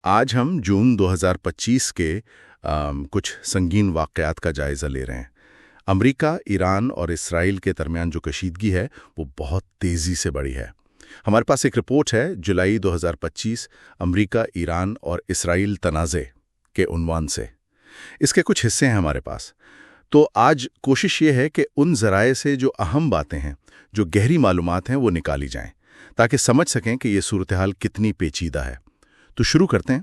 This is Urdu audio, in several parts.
آج ہم جون 2025 کے کچھ سنگین واقعات کا جائزہ لے رہے ہیں۔ امریکہ، ایران اور اسرائیل کے درمیان جو کشیدگی ہے وہ بہت تیزی سے بڑھی ہے۔ ہمارے پاس ایک رپورٹ ہے جولائی 2025 امریکہ، ایران اور اسرائیل تنازع کے عنوان سے۔ اس کے کچھ حصے ہیں ہمارے پاس۔ تو آج کوشش یہ ہے کہ ان ذرائع سے جو اہم باتیں ہیں، جو گہری معلومات ہیں، وہ نکالی جائیں تاکہ سمجھ سکیں کہ یہ صورتحال کتنی پیچیدہ ہے۔ تو شروع کرتے ہیں۔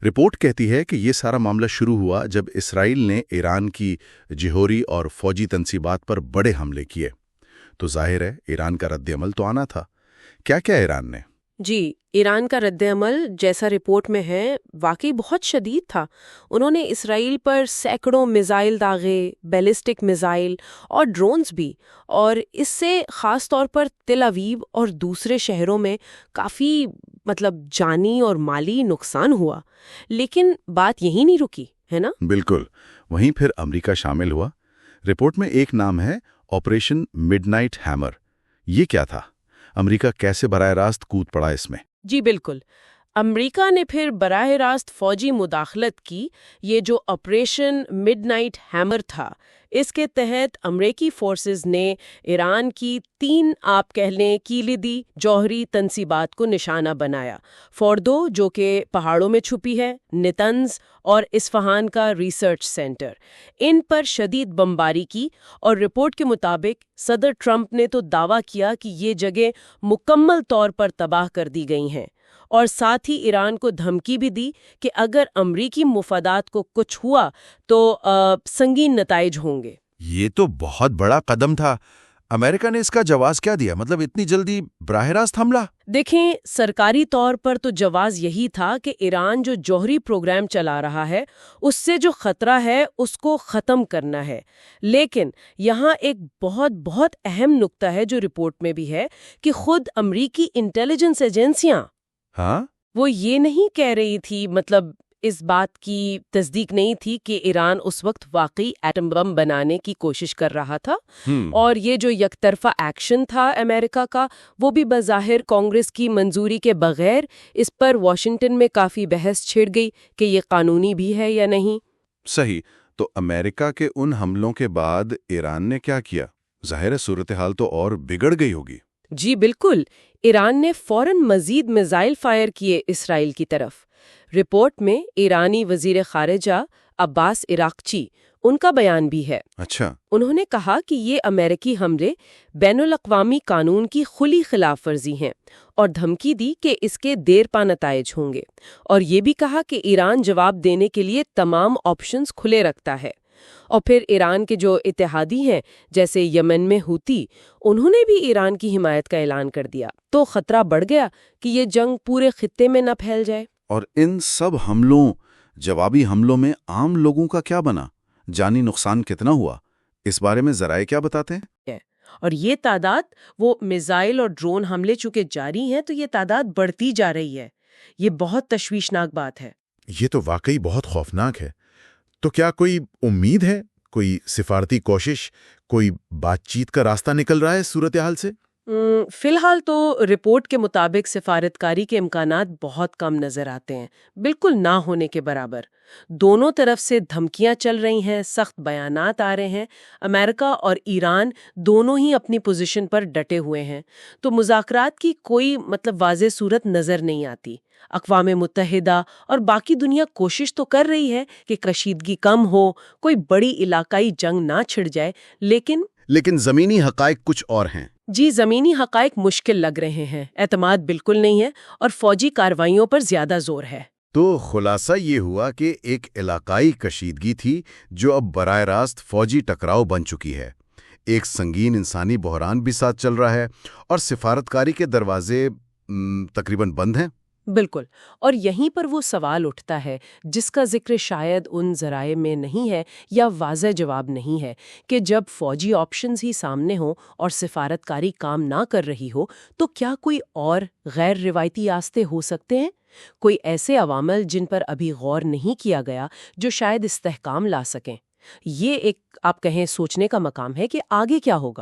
رپورٹ کہتی ہے کہ یہ سارا معاملہ شروع ہوا جب اسرائیل نے ایران کی جوہری اور فوجی تنصیبات پر بڑے حملے کیے۔ تو ظاہر ہے ایران کا رد عمل تو آنا تھا۔ کیا ایران نے؟ جی، ایران کا رد عمل جیسا رپورٹ میں ہے واقعی بہت شدید تھا۔ انہوں نے اسرائیل پر سینکڑوں میزائل داغے، بیلسٹک میزائل اور ڈرونز بھی، اور اس سے خاص طور پر تل اویو اور دوسرے شہروں میں کافی جانی اور مالی نقصان ہوا۔ لیکن بات یہی نہیں رکی، ہے نا؟ بالکل، وہیں پھر امریکہ شامل ہوا۔ رپورٹ میں ایک نام ہے آپریشن مڈ نائٹ ہیمر۔ یہ کیا تھا؟ امریکہ کیسے براہ راست کود پڑا اس میں؟ جی بالکل، امریکہ نے پھر براہ راست فوجی مداخلت کی۔ یہ جو آپریشن مڈ نائٹ ہیمر تھا، اس کے تحت امریکی فورسز نے ایران کی 3 آپ کہہ لیں کلیدی جوہری تنصیبات کو نشانہ بنایا۔ فوردو جو کہ پہاڑوں میں چھپی ہے، نتنز اور اصفہان کا ریسرچ سینٹر، ان پر شدید بمباری کی، اور رپورٹ کے مطابق صدر ٹرمپ نے تو دعویٰ کیا کہ یہ جگہ مکمل طور پر تباہ کر دی گئی ہیں، اور ساتھ ہی ایران کو دھمکی بھی دی کہ اگر امریکی مفادات کو کچھ ہوا تو سنگین نتائج ہوں گے۔ یہ تو بہت بڑا قدم تھا۔ امریکہ نے اس کا جواز کیا دیا؟ اتنی جلدی براہ راست حملہ؟ دیکھیں، سرکاری طور پر تو جواز یہی تھا کہ ایران جو جوہری پروگرام چلا رہا ہے، اس سے جو خطرہ ہے اس کو ختم کرنا ہے۔ لیکن یہاں ایک بہت اہم نقطہ ہے جو رپورٹ میں بھی ہے، کہ خود امریکی انٹیلیجنس ایجنسیاں وہ یہ نہیں کہہ رہی تھی، اس بات کی تصدیق نہیں تھی کہ ایران اس وقت واقعی ایٹم بم بنانے کی کوشش کر رہا تھا۔ اور یہ جو یک طرفہ ایکشن تھا امریکہ کا، وہ بھی بظاہر کانگریس کی منظوری کے بغیر۔ اس پر واشنگٹن میں کافی بحث چھڑ گئی کہ یہ قانونی بھی ہے یا نہیں۔ صحیح۔ تو امریکہ کے ان حملوں کے بعد ایران نے کیا کیا؟ ظاہر صورتحال تو اور بگڑ گئی ہوگی۔ جی بالکل، ایران نے فوراً مزید میزائل فائر کیے اسرائیل کی طرف۔ رپورٹ میں ایرانی وزیر خارجہ عباس عراقچی، ان کا بیان بھی ہے۔ اچھا۔ انہوں نے کہا کہ یہ امریکی حملے بین الاقوامی قانون کی کھلی خلاف ورزی ہیں، اور دھمکی دی کہ اس کے دیر پا نتائج ہوں گے، اور یہ بھی کہا کہ ایران جواب دینے کے لیے تمام آپشنز کھلے رکھتا ہے۔ اور پھر ایران کے جو اتحادی ہیں جیسے یمن میں ہوتی، انہوں نے بھی ایران کی حمایت کا اعلان کر دیا۔ تو خطرہ بڑھ گیا کہ یہ جنگ پورے خطے میں نہ پھیل جائے۔ اور ان سب جوابی حملوں میں عام لوگوں کا کیا بنا؟ جانی نقصان کتنا ہوا؟ اس بارے میں ذرائع کیا بتاتے ہیں؟ اور یہ تعداد، وہ میزائل اور ڈرون حملے چونکہ جاری ہیں تو یہ تعداد بڑھتی جا رہی ہے۔ یہ بہت تشویشناک بات ہے۔ یہ تو واقعی بہت خوفناک ہے۔ تو کیا کوئی امید ہے؟ کوئی سفارتی کوشش، کوئی بات چیت کا راستہ نکل رہا ہے صورتحال سے؟ فی الحال تو رپورٹ کے مطابق سفارتکاری کے امکانات بہت کم نظر آتے ہیں، بالکل نہ ہونے کے برابر۔ دونوں طرف سے دھمکیاں چل رہی ہیں، سخت بیانات آ رہے ہیں۔ امریکہ اور ایران دونوں ہی اپنی پوزیشن پر ڈٹے ہوئے ہیں، تو مذاکرات کی کوئی واضح صورت نظر نہیں آتی۔ اقوام متحدہ اور باقی دنیا کوشش تو کر رہی ہے کہ کشیدگی کم ہو، کوئی بڑی علاقائی جنگ نہ چھڑ جائے، لیکن زمینی حقائق کچھ اور ہیں۔ جی، زمینی حقائق مشکل لگ رہے ہیں، اعتماد بالکل نہیں ہے، اور فوجی کارروائیوں پر زیادہ زور ہے۔ تو خلاصہ یہ ہوا کہ ایک علاقائی کشیدگی تھی جو اب براہ راست فوجی ٹکراؤ بن چکی ہے۔ ایک سنگین انسانی بحران بھی ساتھ چل رہا ہے، اور سفارتکاری کے دروازے تقریباً بند ہیں۔ بالکل، اور یہیں پر وہ سوال اٹھتا ہے جس کا ذکر شاید ان ذرائع میں نہیں ہے یا واضح جواب نہیں ہے، کہ جب فوجی آپشنز ہی سامنے ہوں اور سفارتکاری کام نہ کر رہی ہو، تو کیا کوئی اور غیر روایتی راستے ہو سکتے ہیں؟ کوئی ایسے عوامل جن پر ابھی غور نہیں کیا گیا جو شاید استحکام لا سکیں؟ یہ ایک آپ کہیں سوچنے کا مقام ہے کہ آگے کیا ہوگا۔